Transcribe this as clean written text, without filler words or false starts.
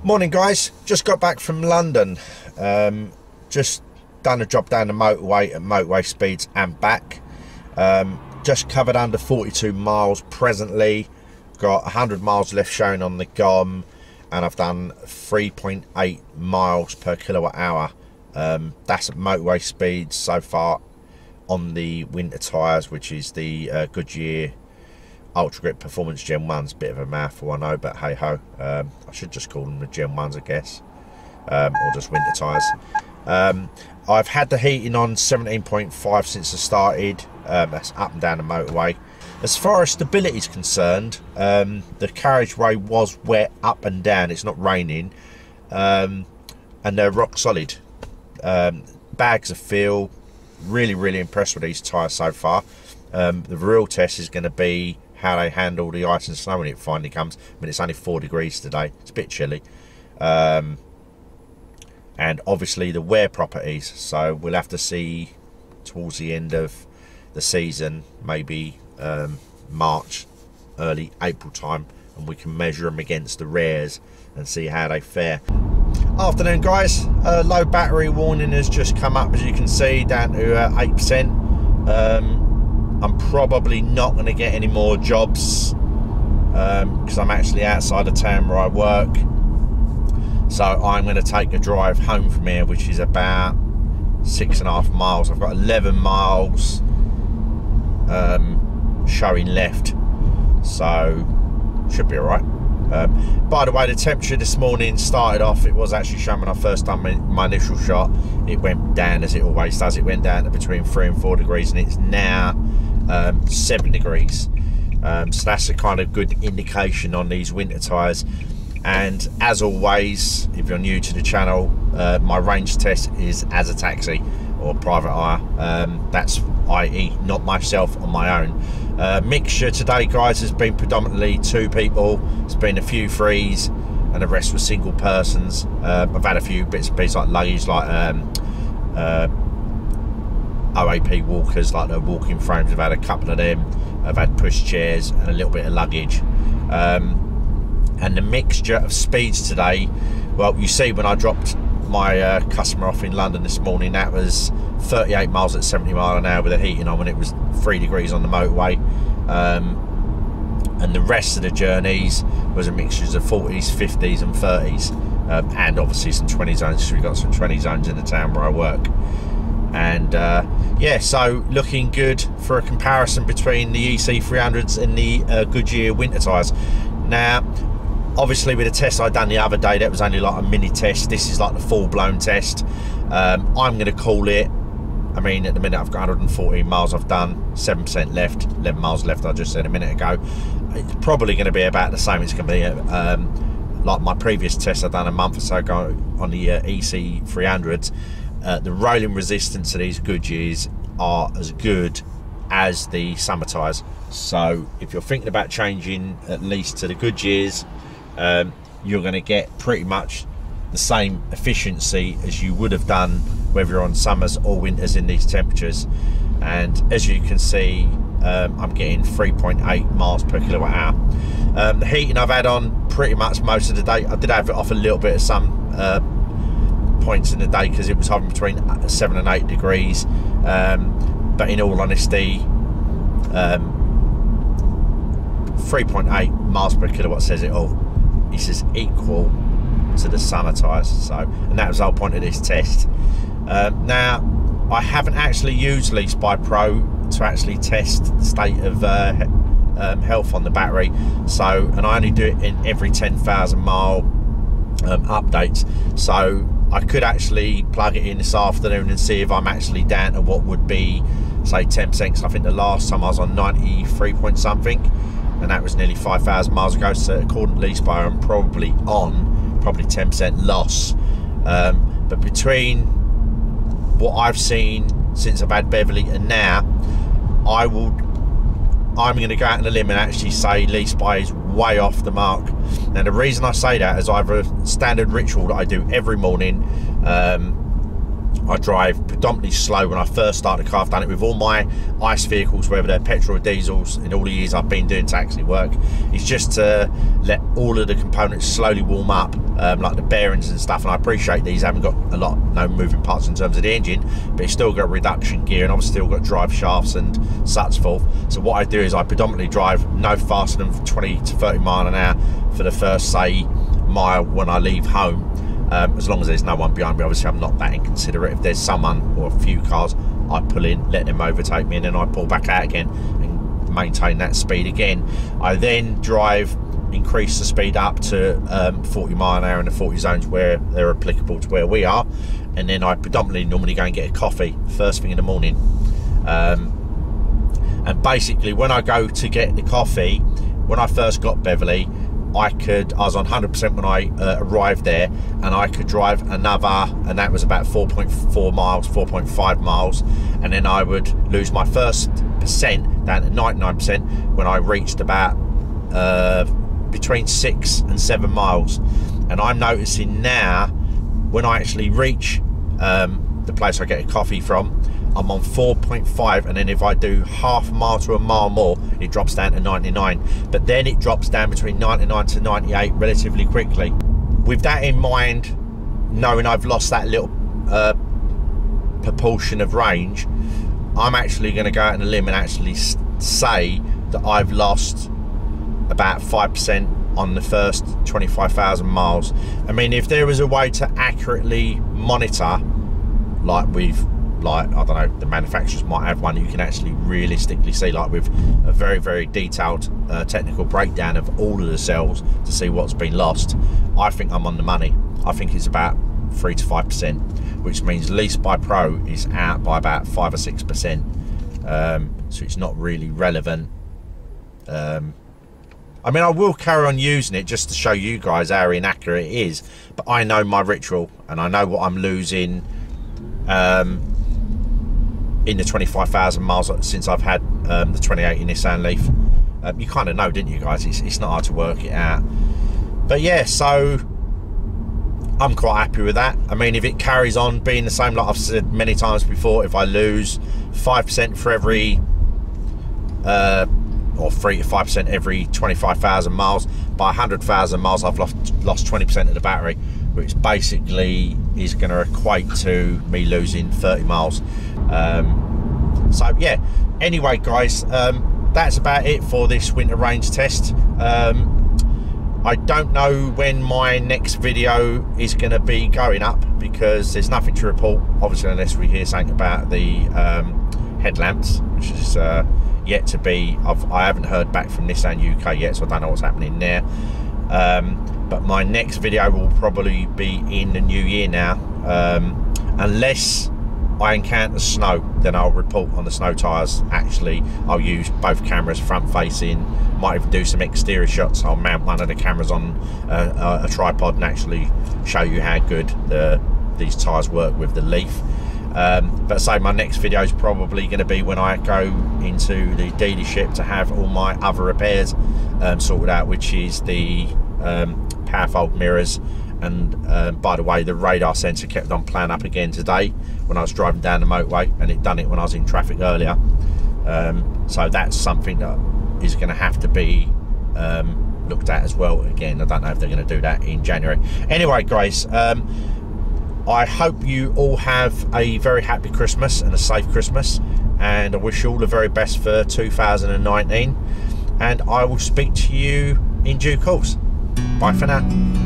Morning guys, just got back from London. Just done a job down the motorway at motorway speeds and back. Just covered under 42 miles presently. Got 100 miles left showing on the GOM, and I've done 3.8 miles per kilowatt hour. That's at motorway speeds so far on the winter tyres, which is the Goodyear Ultragrip Performance Gen 1s. Bit of a mouthful, I know, but hey ho. I should just call them the Gen 1s, I guess, or just winter tyres. I've had the heating on 17.5 since I started. That's up and down the motorway. As far as stability is concerned, the carriageway was wet up and down. It's not raining, and they're rock solid. Bags of feel. Really impressed with these tyres so far. The real test is going to be how they handle the ice and snow when it finally comes. I mean, it's only 4 degrees today. It's a bit chilly. And obviously the wear properties. So we'll have to see towards the end of the season, maybe March, early April time, and we can measure them against the rares and see how they fare. Afternoon guys, low battery warning has just come up, as you can see, down to 8%. I'm probably not going to get any more jobs because I'm actually outside of town where I work, so I'm going to take a drive home from here, which is about 6.5 miles. I've got 11 miles showing left, so should be all right. By the way, the temperature this morning started off, it was actually showing when I first done my initial shot, it went down as it always does. It went down to between 3 and 4 degrees, and it's now 7 degrees. So that's a kind of good indication on these winter tyres. And as always, if you're new to the channel, my range test is as a taxi or private hire. That's i.e. not myself on my own. Mixture today guys has been predominantly 2 people. It's been a few threes and the rest were single persons. I've had a few bits and pieces like luggage, like OAP walkers, like the walking frames. I've had a couple of them. I've had push chairs and a little bit of luggage. And the mixture of speeds today, well, you see when I dropped my customer off in London this morning, that was 38 miles at 70 mile an hour with the heating on when it was 3 degrees on the motorway. And the rest of the journeys was a mixture of 40s, 50s and 30s, and obviously some 20 zones, because we've got some 20 zones in the town where I work. And yeah, so looking good for a comparison between the EC300s and the Goodyear winter tyres. Now obviously with the test I done the other day, that was only like a mini test. This is like the full-blown test. I'm going to call it, I mean, at the minute I've got 114 miles I've done, 7% left, 11 miles left, I just said a minute ago. It's probably going to be about the same. It's going to be like my previous test I've done a month or so ago on the EC300s. The rolling resistance of these Goodyears are as good as the summer tyres. So if you're thinking about changing at least to the Goodyears, you're going to get pretty much the same efficiency as you would have done whether you're on summers or winters in these temperatures. And as you can see, I'm getting 3.8 miles per kilowatt hour. The heating I've had on pretty much most of the day. I did have it off a little bit at some points in the day because it was hovering between 7 and 8 degrees, but in all honesty, 3.8 miles per kilowatt says it all. This is equal to the summer tyres. So, and that was the whole point of this test. Now I haven't actually used Lease by Pro to actually test the state of health on the battery, so, and I only do it in every 10,000 mile updates. So I could actually plug it in this afternoon and see if I'm actually down to what would be, say, 10%, because I think the last time I was on 93 point something, and that was nearly 5,000 miles ago. So according to Lease by, I'm probably on 10% loss. But between what I've seen since I've had Beverly and now, I'm going to go out on a limb and actually say Lease by is way off the mark. Now the reason I say that is I have a standard ritual that I do every morning. I drive predominantly slow when I first start the car. I've done it with all my ICE vehicles, whether they're petrol or diesels, in all the years I've been doing taxi work. It's just to let all of the components slowly warm up like the bearings and stuff, and I appreciate these haven't got no moving parts in terms of the engine, but it's still got reduction gear and obviously still got drive shafts and such forth. So what I do is I predominantly drive no faster than 20 to 30 mile an hour for the first, say, mile when I leave home, as long as there's no one behind me. Obviously I'm not that inconsiderate. If there's someone or a few cars, I pull in, let them overtake me, and then I pull back out again and maintain that speed again. I then increase the speed up to 40 mile an hour in the 40 zones where they're applicable to where we are, and then I predominantly normally go and get a coffee first thing in the morning. And basically when I go to get the coffee, when I first got Beverley, I was on 100% when I arrived there, and I could drive another, and that was about 4.4 miles, 4.5 miles, and then I would lose my first percent down to 99% when I reached about between 6 and 7 miles. And I'm noticing now when I actually reach the place I get a coffee from, I'm on 4.5, and then if I do half a mile to a mile more, it drops down to 99. But then it drops down between 99 to 98 relatively quickly. With that in mind, knowing I've lost that little proportion of range, I'm actually going to go out on a limb and actually say that I've lost about 5% on the first 25,000 miles. I mean, if there was a way to accurately monitor, like I don't know, the manufacturers might have one, you can actually realistically see, like with a very, very detailed technical breakdown of all of the cells to see what's been lost, I think I'm on the money. I think it's about 3 to 5%, which means lease by pro is out by about 5 or 6%. So it's not really relevant. I mean, I will carry on using it just to show you guys how inaccurate it is, but I know my ritual and I know what I'm losing in the 25,000 miles since I've had the 2018 Nissan Leaf. You kind of know, didn't you guys? It's not hard to work it out. But yeah, so I'm quite happy with that. I mean, if it carries on being the same, like I've said many times before, if I lose 5% for every or 3 to 5% every 25,000 miles, by 100,000 miles I've lost 20% of the battery, which basically is going to equate to me losing 30 miles. So yeah, anyway guys, that's about it for this winter range test. I don't know when my next video is going to be going up, because there's nothing to report, obviously, unless we hear something about the headlamps, which is yet to be. I haven't heard back from Nissan UK yet, so I don't know what's happening there. But my next video will probably be in the new year now, unless I encounter snow, then I'll report on the snow tyres. Actually, I'll use both cameras front facing, might even do some exterior shots. I'll mount one of the cameras on a tripod and actually show you how good these tyres work with the Leaf. But say my next video is probably going to be when I go into the dealership to have all my other repairs sorted out, which is the power fold mirrors. And by the way, the radar sensor kept on playing up again today when I was driving down the motorway, and it done it when I was in traffic earlier. So that's something that is going to have to be looked at as well. Again, I don't know if they're going to do that in January. Anyway guys, I hope you all have a very happy Christmas and a safe Christmas, and I wish you all the very best for 2019, and I will speak to you in due course. Bye for now.